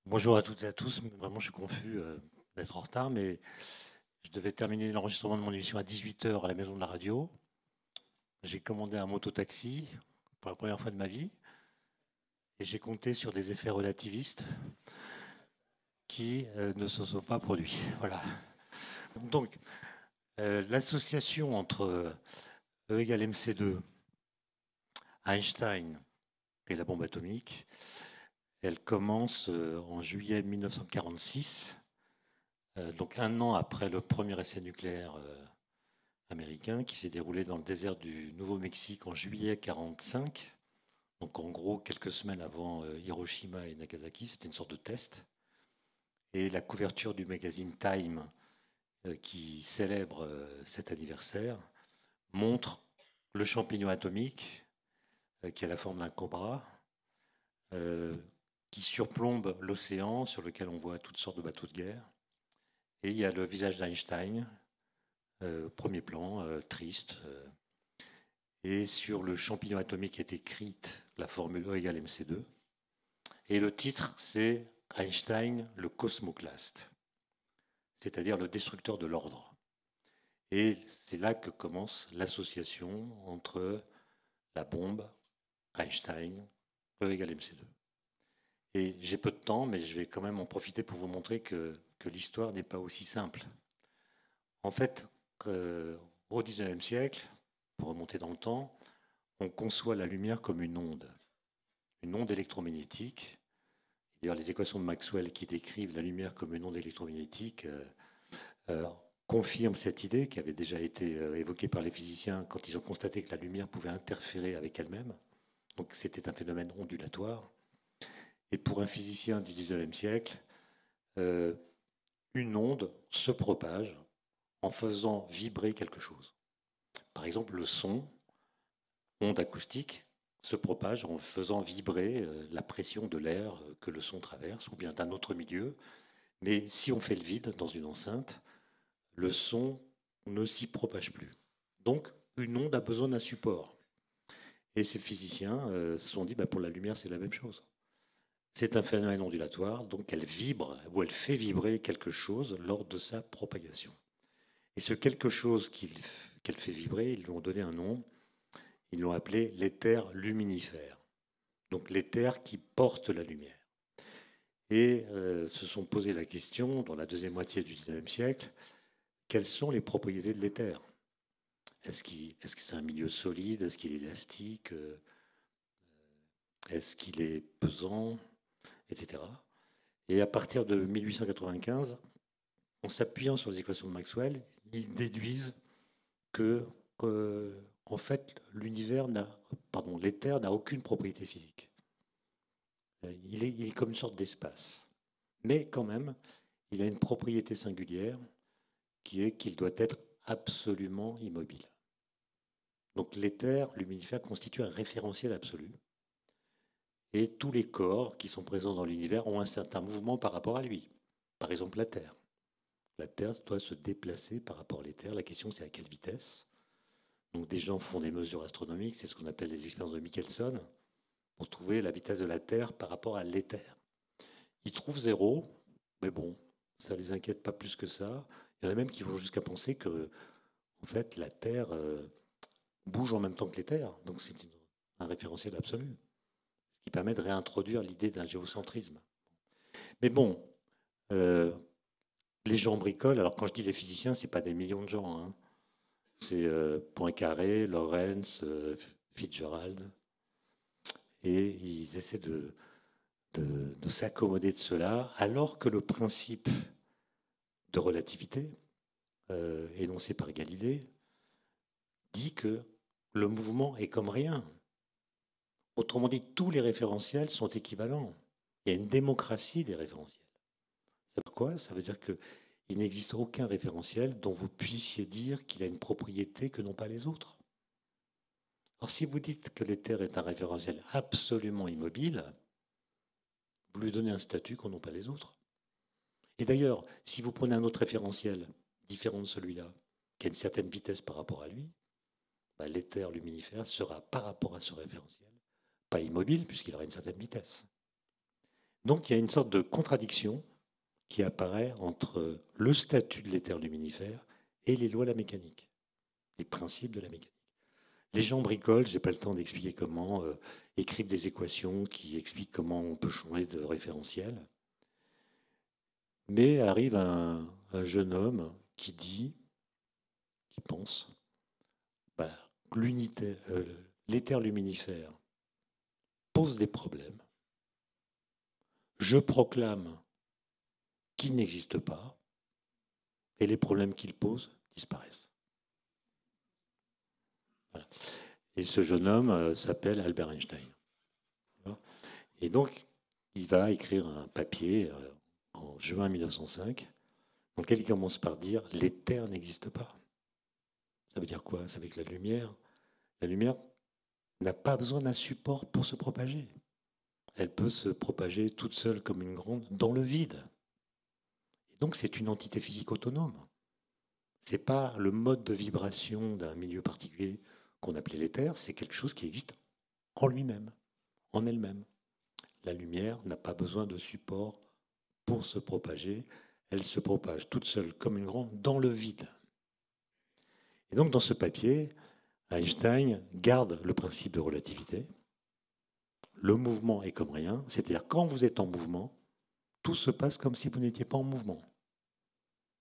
Bonjour à toutes et à tous. Vraiment, je suis confus d'être en retard, mais je devais terminer l'enregistrement de mon émission à 18 heures à la maison de la radio. J'ai commandé un moto-taxi pour la première fois de ma vie et j'ai compté sur des effets relativistes qui ne se sont pas produits. Voilà. Donc, l'association entre E égale mc2, Einstein et la bombe atomique, elle commence en juillet 1946, donc un an après le premier essai nucléaire américain qui s'est déroulé dans le désert du Nouveau-Mexique en juillet 1945. Donc en gros, quelques semaines avant Hiroshima et Nagasaki, c'était une sorte de test. Et la couverture du magazine Time, qui célèbre cet anniversaire, montre le champignon atomique, qui a la forme d'un cobra, euh, qui surplombe l'océan sur lequel on voit toutes sortes de bateaux de guerre. Et il y a le visage d'Einstein, premier plan, triste, et sur le champignon atomique est écrite la formule E égale mc2. Et le titre, c'est Einstein, le cosmoclaste, c'est-à-dire le destructeur de l'ordre. Et c'est là que commence l'association entre la bombe, Einstein, E égale mc2. Et j'ai peu de temps, mais je vais quand même en profiter pour vous montrer que l'histoire n'est pas aussi simple. En fait, au XIXe siècle, pour remonter dans le temps, on conçoit la lumière comme une onde électromagnétique. D'ailleurs, les équations de Maxwell qui décrivent la lumière comme une onde électromagnétique euh, confirment cette idée qui avait déjà été évoquée par les physiciens quand ils ont constaté que la lumière pouvait interférer avec elle-même. Donc c'était un phénomène ondulatoire. Et pour un physicien du 19e siècle, euh, une onde se propage en faisant vibrer quelque chose. Par exemple, le son, onde acoustique, se propage en faisant vibrer la pression de l'air que le son traverse ou bien d'un autre milieu. Mais si on fait le vide dans une enceinte, le son ne s'y propage plus. Donc, une onde a besoin d'un support. Et ces physiciens se sont dit, bah, pour la lumière, c'est la même chose. C'est un phénomène ondulatoire, donc elle vibre ou elle fait vibrer quelque chose lors de sa propagation. Et ce quelque chose qu'elle fait vibrer, ils lui ont donné un nom, ils l'ont appelé l'éther luminifère. Donc l'éther qui porte la lumière. Et se sont posé la question, dans la deuxième moitié du XIXe siècle, quelles sont les propriétés de l'éther? Est-ce que c'est un milieu solide? Est-ce qu'il est élastique? Est-ce qu'il est pesant? Etc. Et à partir de 1895, en s'appuyant sur les équations de Maxwell, ils déduisent que, en fait, l'éther n'a aucune propriété physique. Il est comme une sorte d'espace. Mais quand même, il a une propriété singulière qui est qu'il doit être absolument immobile. Donc l'éther luminifère constitue un référentiel absolu. Et tous les corps qui sont présents dans l'univers ont un certain mouvement par rapport à lui. Par exemple, la Terre. La Terre doit se déplacer par rapport à l'éther. La question, c'est à quelle vitesse. Donc des gens font des mesures astronomiques, c'est ce qu'on appelle les expériences de Michelson, pour trouver la vitesse de la Terre par rapport à l'éther. Ils trouvent zéro, mais bon, ça ne les inquiète pas plus que ça. Il y en a même qui vont jusqu'à penser que, en fait, la Terre bouge en même temps que l'éther. Donc c'est un référentiel absolu, ce qui permet de réintroduire l'idée d'un géocentrisme. Mais bon, euh, les gens bricolent. Alors quand je dis les physiciens, c'est pas des millions de gens, hein. C'est Poincaré, Lorentz, Fitzgerald. Et ils essaient de s'accommoder de cela, alors que le principe de relativité, énoncé par Galilée, dit que le mouvement est comme rien. Autrement dit, tous les référentiels sont équivalents. Il y a une démocratie des référentiels. Ça veut dire quoi? Ça veut dire qu'il n'existe aucun référentiel dont vous puissiez dire qu'il a une propriété que n'ont pas les autres. Alors si vous dites que l'éther est un référentiel absolument immobile, vous lui donnez un statut qu'ont n'ont pas les autres. Et d'ailleurs, si vous prenez un autre référentiel différent de celui-là, qui a une certaine vitesse par rapport à lui, bah, l'éther luminifère sera par rapport à ce référentiel pas immobile puisqu'il aura une certaine vitesse. Donc il y a une sorte de contradiction qui apparaît entre le statut de l'éther luminifère et les lois de la mécanique, les principes de la mécanique. Les gens bricolent, je n'ai pas le temps d'expliquer comment, écrivent des équations qui expliquent comment on peut changer de référentiel. Mais arrive un jeune homme qui pense, bah, l'éther luminifère pose des problèmes. Je proclame qu'il n'existe pas et les problèmes qu'il pose disparaissent. Voilà. Et ce jeune homme s'appelle Albert Einstein. Et donc, il va écrire un papier en juin 1905 dans lequel il commence par dire « l'éther n'existe pas ». Ça veut dire quoi? Ça veut dire que la lumière n'a pas besoin d'un support pour se propager. Elle peut se propager toute seule comme une grande dans le vide. Et donc c'est une entité physique autonome. Ce n'est pas le mode de vibration d'un milieu particulier qu'on appelait l'éther, c'est quelque chose qui existe en lui-même, en elle-même. La lumière n'a pas besoin de support pour se propager. Elle se propage toute seule comme une grande dans le vide. Et donc dans ce papier, Einstein garde le principe de relativité. Le mouvement est comme rien, c'est-à-dire quand vous êtes en mouvement, tout se passe comme si vous n'étiez pas en mouvement.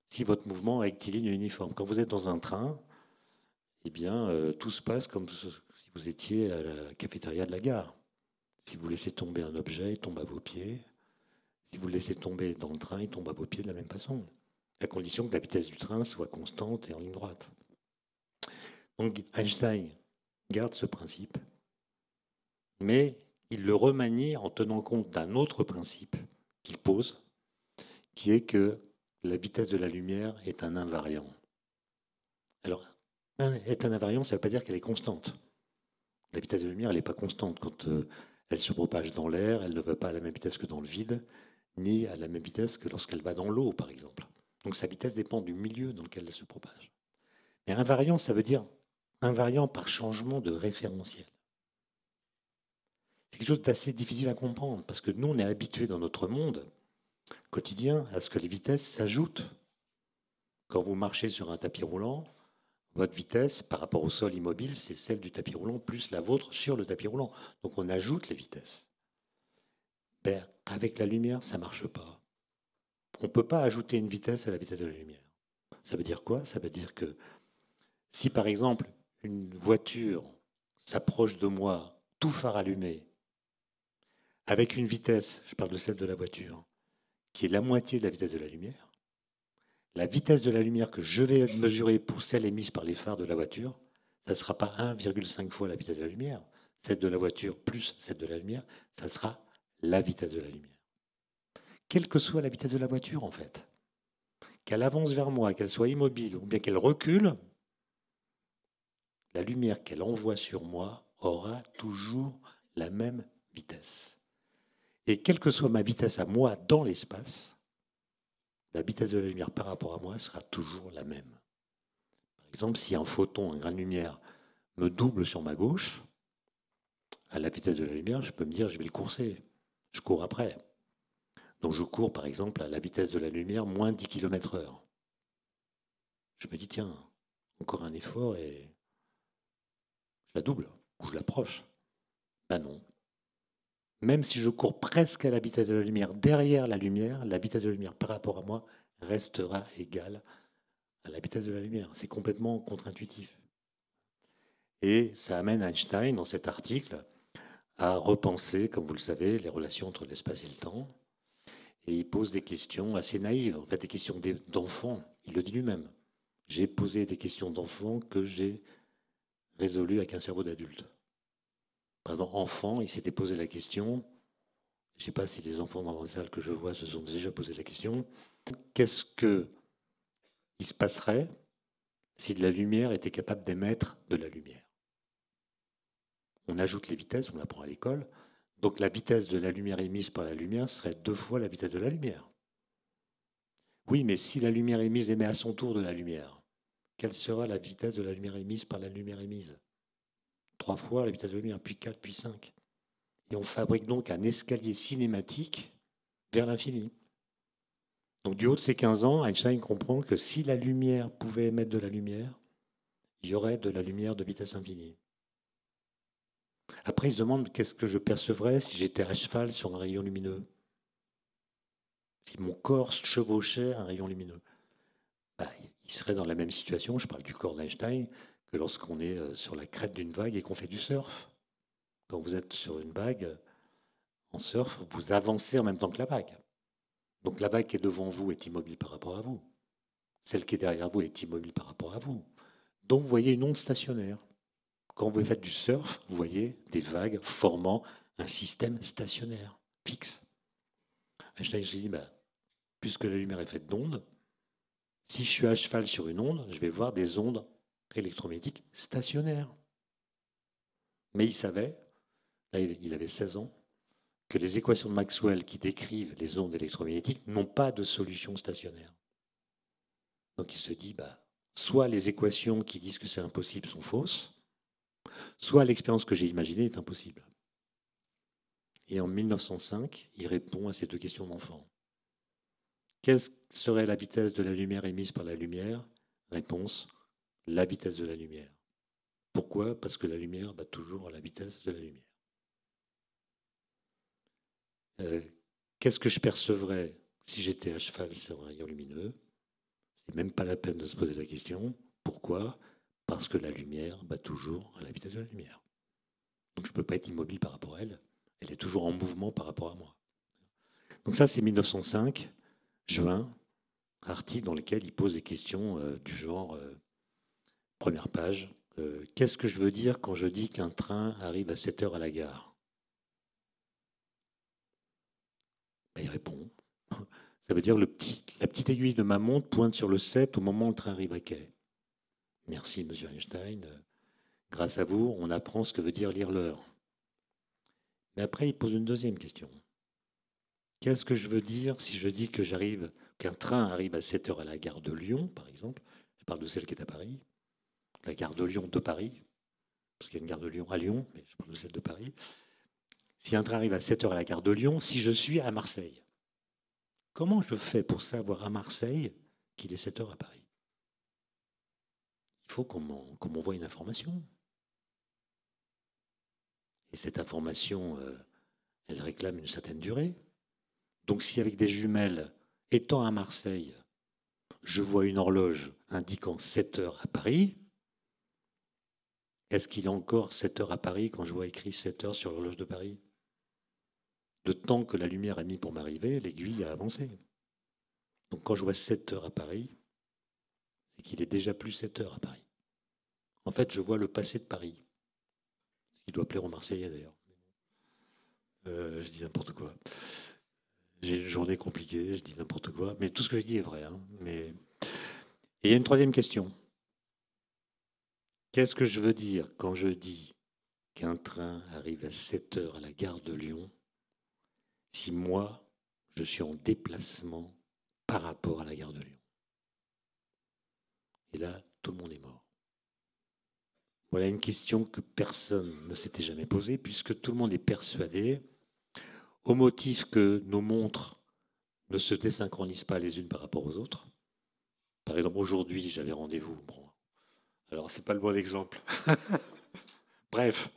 Si votre mouvement est rectiligne et uniforme. Quand vous êtes dans un train, eh bien, tout se passe comme si vous étiez à la cafétéria de la gare. Si vous laissez tomber un objet, il tombe à vos pieds. Si vous le laissez tomber dans le train, il tombe à vos pieds de la même façon, à condition que la vitesse du train soit constante et en ligne droite. Donc Einstein garde ce principe, mais il le remanie en tenant compte d'un autre principe qu'il pose, qui est que la vitesse de la lumière est un invariant. Alors, être un invariant, ça ne veut pas dire qu'elle est constante. La vitesse de la lumière, elle n'est pas constante. Quand elle se propage dans l'air, elle ne va pas à la même vitesse que dans le vide, ni à la même vitesse que lorsqu'elle va dans l'eau, par exemple. Donc sa vitesse dépend du milieu dans lequel elle se propage. Mais invariant, ça veut dire invariant par changement de référentiel. C'est quelque chose d'assez difficile à comprendre, parce que nous, on est habitués dans notre monde quotidien à ce que les vitesses s'ajoutent. Quand vous marchez sur un tapis roulant, votre vitesse par rapport au sol immobile, c'est celle du tapis roulant plus la vôtre sur le tapis roulant. Donc on ajoute les vitesses. Ben, avec la lumière, ça ne marche pas. On ne peut pas ajouter une vitesse à la vitesse de la lumière. Ça veut dire quoi? Ça veut dire que si par exemple une voiture s'approche de moi, tout phare allumé, avec une vitesse, je parle de celle de la voiture, qui est la moitié de la vitesse de la lumière, la vitesse de la lumière que je vais mesurer pour celle émise par les phares de la voiture, ça ne sera pas 1,5 fois la vitesse de la lumière. Celle de la voiture plus celle de la lumière, ça sera la vitesse de la lumière. Quelle que soit la vitesse de la voiture, en fait. Qu'elle avance vers moi, qu'elle soit immobile, ou bien qu'elle recule, la lumière qu'elle envoie sur moi aura toujours la même vitesse. Et quelle que soit ma vitesse à moi dans l'espace, la vitesse de la lumière par rapport à moi sera toujours la même. Par exemple, si un photon, un grain de lumière, me double sur ma gauche, à la vitesse de la lumière, je peux me dire je vais le courser. Je cours après. Donc je cours par exemple à la vitesse de la lumière, moins 10 km/h. Je me dis tiens, encore un effort et je la double ou je l'approche. Ben non. Même si je cours presque à la vitesse de la lumière, derrière la vitesse de la lumière par rapport à moi restera égale à la vitesse de la lumière. C'est complètement contre-intuitif. Et ça amène Einstein, dans cet article, à repenser, comme vous le savez, les relations entre l'espace et le temps. Et il pose des questions assez naïves, en fait des questions d'enfants. Il le dit lui-même. J'ai posé des questions d'enfants que j'ai résolues avec un cerveau d'adulte. Par exemple, enfant, il s'était posé la question, je ne sais pas si les enfants dans la salle que je vois se sont déjà posé la question, qu'est-ce qu'il se passerait si de la lumière était capable d'émettre de la lumière? On ajoute les vitesses, on l'apprend à l'école, donc la vitesse de la lumière émise par la lumière serait 2 fois la vitesse de la lumière. Oui, mais si la lumière émise émet à son tour de la lumière, quelle sera la vitesse de la lumière émise par la lumière émise? 3 fois la vitesse de la lumière, puis 4, puis 5. Et on fabrique donc un escalier cinématique vers l'infini. Donc du haut de ses 15 ans, Einstein comprend que si la lumière pouvait émettre de la lumière, il y aurait de la lumière de vitesse infinie. Après, il se demande qu'est-ce que je percevrais si j'étais à cheval sur un rayon lumineux, si mon corps chevauchait un rayon lumineux. Bah, il serait dans la même situation, je parle du corps d'Einstein, que lorsqu'on est sur la crête d'une vague et qu'on fait du surf. Quand vous êtes sur une vague, en surf, vous avancez en même temps que la vague. Donc la vague qui est devant vous est immobile par rapport à vous. Celle qui est derrière vous est immobile par rapport à vous. Donc vous voyez une onde stationnaire. Quand vous faites du surf, vous voyez des vagues formant un système stationnaire, fixe. Einstein s'est dit, puisque la lumière est faite d'ondes, si je suis à cheval sur une onde, je vais voir des ondes électromagnétiques stationnaires. Mais il savait, là il avait 16 ans, que les équations de Maxwell qui décrivent les ondes électromagnétiques n'ont pas de solution stationnaire. Donc il se dit, soit les équations qui disent que c'est impossible sont fausses, soit l'expérience que j'ai imaginée est impossible. Et en 1905, il répond à ces deux questions d'enfant. Quelle serait la vitesse de la lumière émise par la lumière? Réponse, la vitesse de la lumière. Pourquoi? Parce que la lumière bat toujours à la vitesse de la lumière. Qu'est-ce que je percevrais si j'étais à cheval sur un rayon lumineux? C'est même pas la peine de se poser la question. Pourquoi? Parce que la lumière bat toujours à la vitesse de la lumière. Donc je ne peux pas être immobile par rapport à elle. Elle est toujours en mouvement par rapport à moi. Donc ça, c'est 1905, juin, article dans lequel il pose des questions du genre, première page, qu'est-ce que je veux dire quand je dis qu'un train arrive à 7 heures à la gare? Il répond, ça veut dire la petite aiguille de ma montre pointe sur le 7 au moment où le train arrive à quai. Merci, monsieur Einstein. Grâce à vous, on apprend ce que veut dire lire l'heure. Mais après, il pose une deuxième question. Qu'est-ce que je veux dire si je dis que qu'un train arrive à 7 heures à la gare de Lyon, par exemple? Je parle de celle qui est à Paris. La gare de Lyon de Paris, parce qu'il y a une gare de Lyon à Lyon, mais je parle de celle de Paris. Si un train arrive à 7 heures à la gare de Lyon, si je suis à Marseille, comment je fais pour savoir à Marseille qu'il est 7 heures à Paris? Il faut qu'on m'envoie une information. Et cette information, elle réclame une certaine durée. Donc si avec des jumelles, étant à Marseille, je vois une horloge indiquant 7 heures à Paris, est-ce qu'il y a encore 7 heures à Paris quand je vois écrit 7 heures sur l'horloge de Paris? Le temps que la lumière a mis pour m'arriver, l'aiguille a avancé. Donc quand je vois 7 heures à Paris, c'est qu'il est déjà plus 7 heures à Paris. En fait, je vois le passé de Paris. Ce qui doit plaire aux Marseillais d'ailleurs. Je dis n'importe quoi. J'ai une journée compliquée, je dis n'importe quoi. Mais tout ce que je dis est vrai. Hein. Et il y a une troisième question. Qu'est-ce que je veux dire quand je dis qu'un train arrive à 7 heures à la gare de Lyon si moi, je suis en déplacement par rapport à la gare de Lyon? Et là, tout le monde est mort. Voilà une question que personne ne s'était jamais posée, puisque tout le monde est persuadé, au motif que nos montres ne se désynchronisent pas les unes par rapport aux autres. Par exemple, aujourd'hui, j'avais rendez-vous. Bon, alors, ce n'est pas le bon exemple. Bref,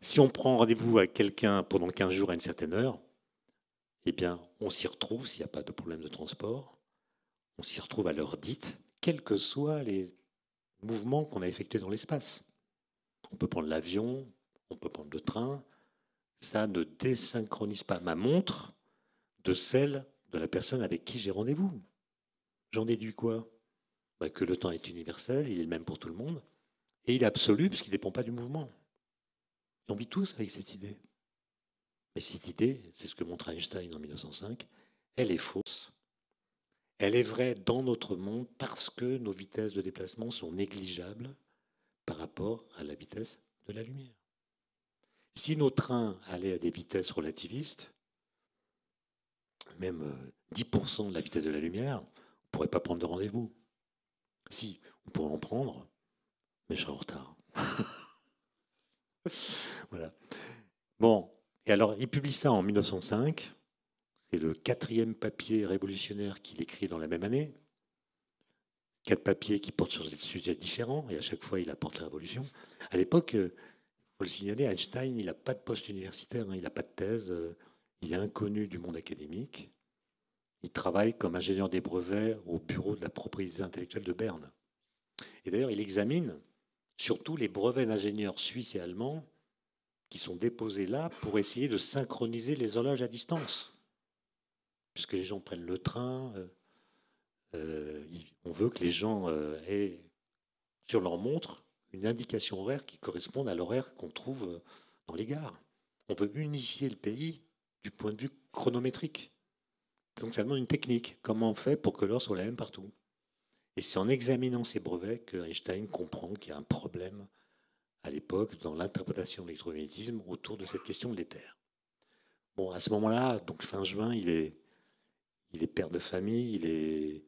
si on prend rendez-vous avec quelqu'un pendant 15 jours à une certaine heure, eh bien, on s'y retrouve s'il n'y a pas de problème de transport. On s'y retrouve à l'heure dite, quels que soient les mouvements qu'on a effectués dans l'espace. On peut prendre l'avion, on peut prendre le train. Ça ne désynchronise pas ma montre de celle de la personne avec qui j'ai rendez-vous. J'en déduis quoi? Que le temps est universel, il est le même pour tout le monde, et il est absolu puisqu'il ne dépend pas du mouvement. Et on vit tous avec cette idée. Mais cette idée, c'est ce que montre Einstein en 1905, elle est fausse. Elle est vraie dans notre monde parce que nos vitesses de déplacement sont négligeables par rapport à la vitesse de la lumière. Si nos trains allaient à des vitesses relativistes, même 10% de la vitesse de la lumière, on ne pourrait pas prendre de rendez-vous. Si, on pourrait en prendre, mais je serais en retard. Voilà. Bon, et alors, il publie ça en 1905. C'est le 4e papier révolutionnaire qu'il écrit dans la même année. 4 papiers qui portent sur des sujets différents, et à chaque fois, il apporte la révolution. À l'époque, il faut le signaler, Einstein, il n'a pas de poste universitaire, hein, il n'a pas de thèse, il est inconnu du monde académique. Il travaille comme ingénieur des brevets au bureau de la propriété intellectuelle de Berne. Et d'ailleurs, il examine surtout les brevets d'ingénieurs suisses et allemands qui sont déposés là pour essayer de synchroniser les horloges à distance. Puisque les gens prennent le train, on veut que les gens aient sur leur montre une indication horaire qui corresponde à l'horaire qu'on trouve dans les gares. On veut unifier le pays du point de vue chronométrique. Donc ça demande une technique. Comment on fait pour que l'heure soit la même partout? Et c'est en examinant ces brevets que Einstein comprend qu'il y a un problème à l'époque dans l'interprétation de l'électromagnétisme autour de cette question de l'éther. Bon, à ce moment-là, donc fin juin, il est père de famille, il est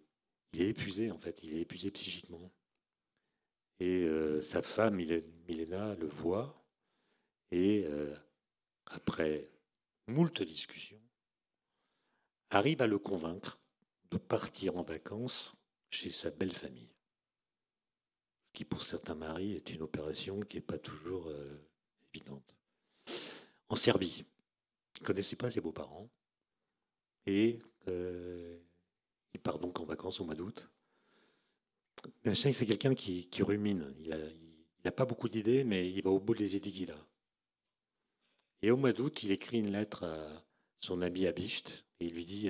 épuisé en fait, il est épuisé psychiquement. Et sa femme, Milena, le voit et après moult discussions, arrive à le convaincre de partir en vacances chez sa belle famille. Ce qui pour certains maris est une opération qui n'est pas toujours évidente. En Serbie, il ne connaissait pas ses beaux-parents et il part donc en vacances au mois d'août. Einstein, c'est quelqu'un qui rumine. Il n'a pas beaucoup d'idées, mais il va au bout des idées qu'il a. Et au mois d'août, il écrit une lettre à son ami Habicht et il lui dit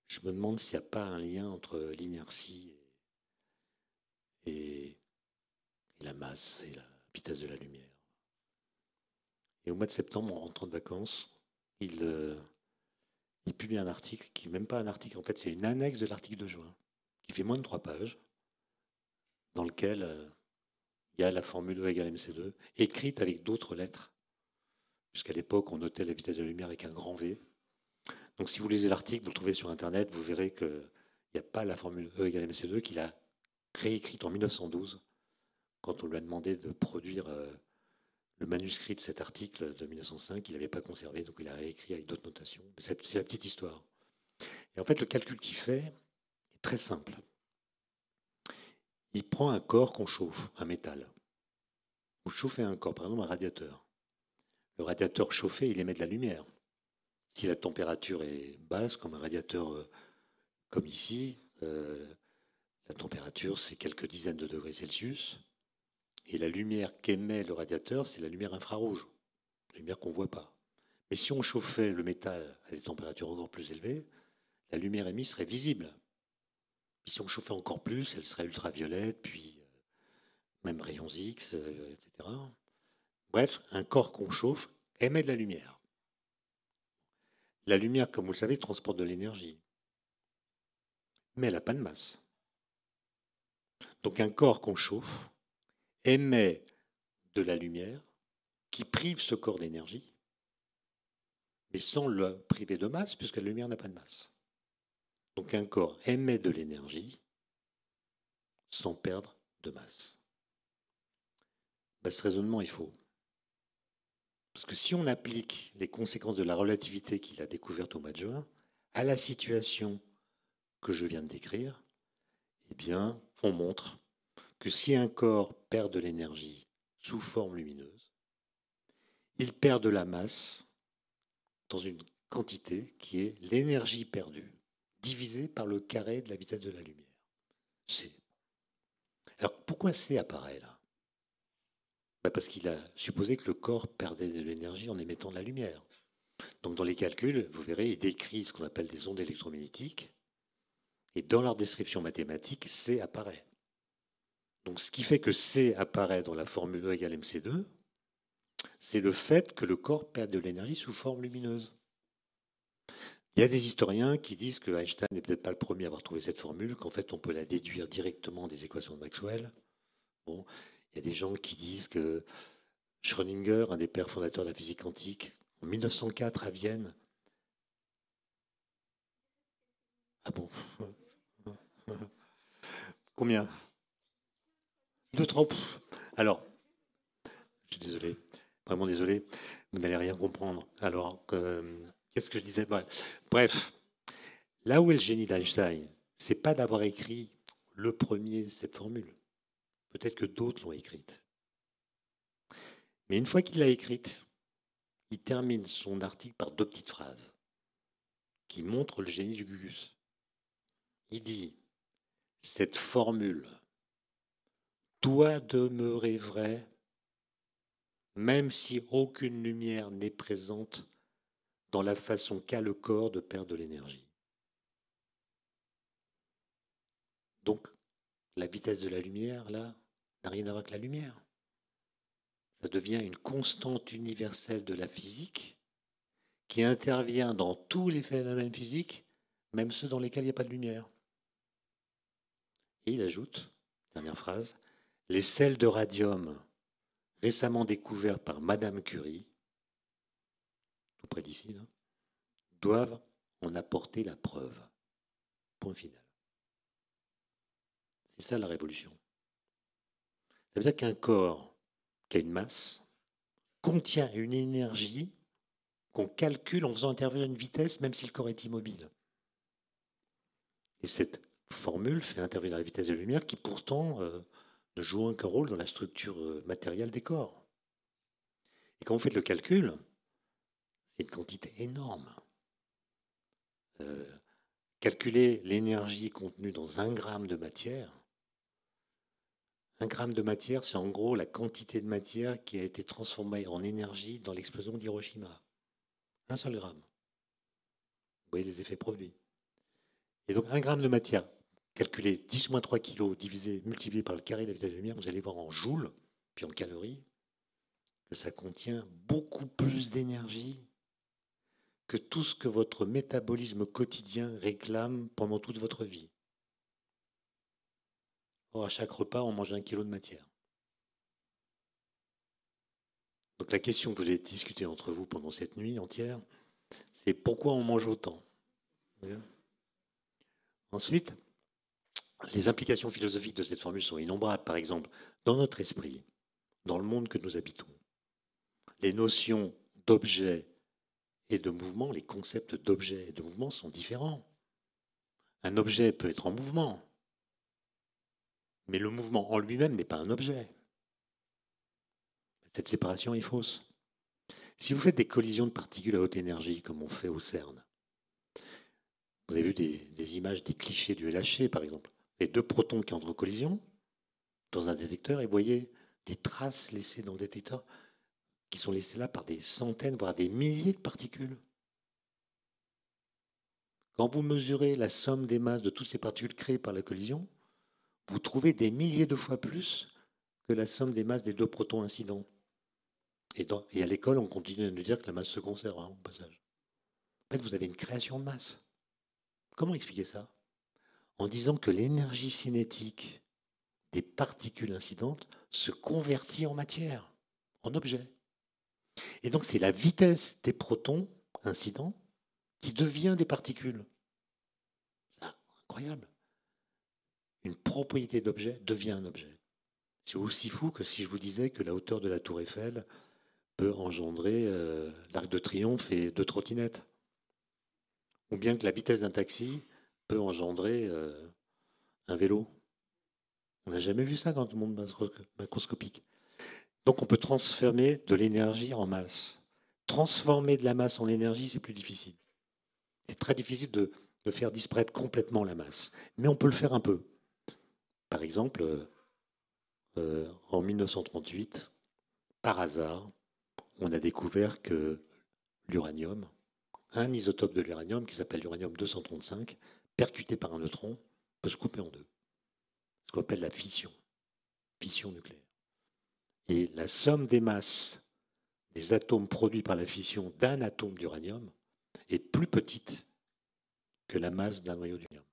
je me demande s'il n'y a pas un lien entre l'inertie et la masse et la vitesse de la lumière. Et au mois de septembre, en rentrant de vacances, il publie un article qui n'est même pas un article, en fait, c'est une annexe de l'article de juin, qui fait moins de 3 pages, dans lequel il y a la formule E égale mc2, écrite avec d'autres lettres, puisqu'à l'époque, on notait la vitesse de la lumière avec un grand V. Donc si vous lisez l'article, vous le trouvez sur Internet, vous verrez qu'il n'y a pas la formule E égale mc2 qu'il a réécrite en 1912, quand on lui a demandé de produire le manuscrit de cet article de 1905, il n'avait pas conservé, donc il a réécrit avec d'autres notations. C'est la petite histoire. Et en fait, le calcul qu'il fait est très simple. Il prend un corps qu'on chauffe, un métal. Vous chauffez un corps, par exemple un radiateur. Le radiateur chauffé, il émet de la lumière. Si la température est basse, comme un radiateur comme ici, la température, c'est quelques dizaines de degrés Celsius. Et la lumière qu'émet le radiateur, c'est la lumière infrarouge, la lumière qu'on ne voit pas. Mais si on chauffait le métal à des températures encore plus élevées, la lumière émise serait visible. Puis si on chauffait encore plus, elle serait ultraviolette, puis même rayons X, etc. Bref, un corps qu'on chauffe émet de la lumière. La lumière, comme vous le savez, transporte de l'énergie. Mais elle n'a pas de masse. Donc un corps qu'on chauffe émet de la lumière qui prive ce corps d'énergie, mais sans le priver de masse, puisque la lumière n'a pas de masse. Donc un corps émet de l'énergie sans perdre de masse. Ben, ce raisonnement est faux. Parce que si on applique les conséquences de la relativité qu'il a découverte au mois de juin à la situation que je viens de décrire, eh bien, on montre que si un corps perd de l'énergie sous forme lumineuse, il perd de la masse dans une quantité qui est l'énergie perdue divisée par le carré de la vitesse de la lumière. C. Alors pourquoi C apparaît là? Parce qu'il a supposé que le corps perdait de l'énergie en émettant de la lumière. Donc dans les calculs, vous verrez, il décrit ce qu'on appelle des ondes électromagnétiques, et dans leur description mathématique, C apparaît. Donc ce qui fait que C apparaît dans la formule E égale mc2, c'est le fait que le corps perd de l'énergie sous forme lumineuse. Il y a des historiens qui disent que Einstein n'est peut-être pas le premier à avoir trouvé cette formule, qu'en fait on peut la déduire directement des équations de Maxwell. Bon, il y a des gens qui disent que Schrödinger, un des pères fondateurs de la physique quantique, en 1904 à Vienne. Ah bon? Combien? 2-30. Alors, je suis désolé, vraiment désolé, vous n'allez rien comprendre. Alors, Qu'est-ce que je disais? Bref, là où est le génie d'Einstein, c'est pas d'avoir écrit le premier cette formule. Peut-être que d'autres l'ont écrite. Mais une fois qu'il l'a écrite, il termine son article par deux petites phrases qui montrent le génie du Gugus. Il dit, cette formule doit demeurer vraie, même si aucune lumière n'est présente dans la façon qu'a le corps de perdre de l'énergie. Donc, la vitesse de la lumière, là, n'a rien à voir avec la lumière. Ça devient une constante universelle de la physique qui intervient dans tous les phénomènes physiques, même ceux dans lesquels il n'y a pas de lumière. Et il ajoute, dernière phrase, les sels de radium récemment découverts par Madame Curie, tout près d'ici, doivent en apporter la preuve. Point final. C'est ça la révolution. Ça veut dire qu'un corps qui a une masse contient une énergie qu'on calcule en faisant intervenir une vitesse, même si le corps est immobile. Et cette formule fait intervenir la vitesse de la lumière qui pourtant ne joue aucun rôle dans la structure matérielle des corps. Et quand vous faites le calcul, c'est une quantité énorme. Calculer l'énergie contenue dans 1 gramme de matière. 1 gramme de matière, c'est en gros la quantité de matière qui a été transformée en énergie dans l'explosion d'Hiroshima. 1 seul gramme. Vous voyez les effets produits. Et donc 1 gramme de matière, calculé 10-3 kg, multiplié par le carré de la vitesse de la lumière, vous allez voir en joules, puis en calories, que ça contient beaucoup plus d'énergie que tout ce que votre métabolisme quotidien réclame pendant toute votre vie. Or, à chaque repas, on mange 1 kilo de matière. Donc la question que vous avez discutée entre vous pendant cette nuit entière, c'est pourquoi on mange autant. Ensuite, les implications philosophiques de cette formule sont innombrables. Par exemple, dans notre esprit, dans le monde que nous habitons, les notions d'objet et de mouvement, les concepts d'objet et de mouvement sont différents. Un objet peut être en mouvement, mais le mouvement en lui-même n'est pas un objet. Cette séparation est fausse. Si vous faites des collisions de particules à haute énergie, comme on fait au CERN, vous avez vu des images, des clichés du LHC, par exemple. Les deux protons qui entrent en collision dans un détecteur, et vous voyez des traces laissées dans le détecteur qui sont laissées là par des centaines, voire des milliers de particules. Quand vous mesurez la somme des masses de toutes ces particules créées par la collision, vous trouvez des milliers de fois plus que la somme des masses des deux protons incidents. Et à l'école, on continue à nous dire que la masse se conserve, au passage. En fait, vous avez une création de masse. Comment expliquer ça? En disant que l'énergie cinétique des particules incidentes se convertit en matière, en objet. Et donc, c'est la vitesse des protons incidents qui devient des particules. C'est incroyable. Une propriété d'objet devient un objet. C'est aussi fou que si je vous disais que la hauteur de la tour Eiffel peut engendrer l'Arc de Triomphe et 2 trottinettes. Ou bien que la vitesse d'un taxi peut engendrer un vélo. On n'a jamais vu ça dans le monde macroscopique. Donc on peut transformer de l'énergie en masse. Transformer de la masse en énergie, c'est plus difficile. C'est très difficile de faire disparaître complètement la masse. Mais on peut le faire un peu. Par exemple, en 1938, par hasard, on a découvert que l'uranium, un isotope de l'uranium qui s'appelle l'uranium 235, percuté par un neutron, peut se couper en deux. Ce qu'on appelle la fission nucléaire. Et la somme des masses des atomes produits par la fission d'un atome d'uranium est plus petite que la masse d'un noyau d'uranium.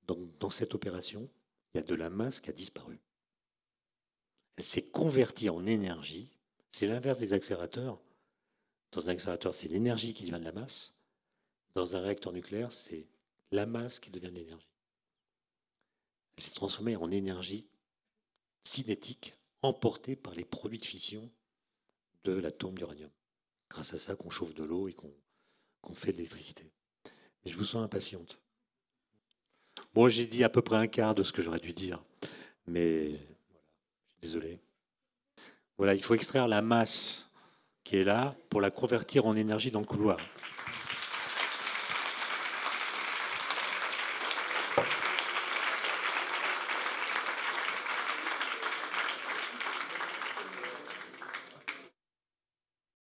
Donc, dans cette opération, il y a de la masse qui a disparu. Elle s'est convertie en énergie. C'est l'inverse des accélérateurs. Dans un accélérateur, c'est l'énergie qui devient de la masse. Dans un réacteur nucléaire, c'est la masse qui devient de l'énergie. Elle s'est transformée en énergie cinétique emportée par les produits de fission de l'atome d'uranium. Grâce à ça qu'on chauffe de l'eau et qu'on qu'on fait de l'électricité. Mais je vous sens impatiente. Bon, j'ai dit à peu près un quart de ce que j'aurais dû dire, mais voilà, je suis désolé. Voilà, il faut extraire la masse qui est là pour la convertir en énergie dans le couloir.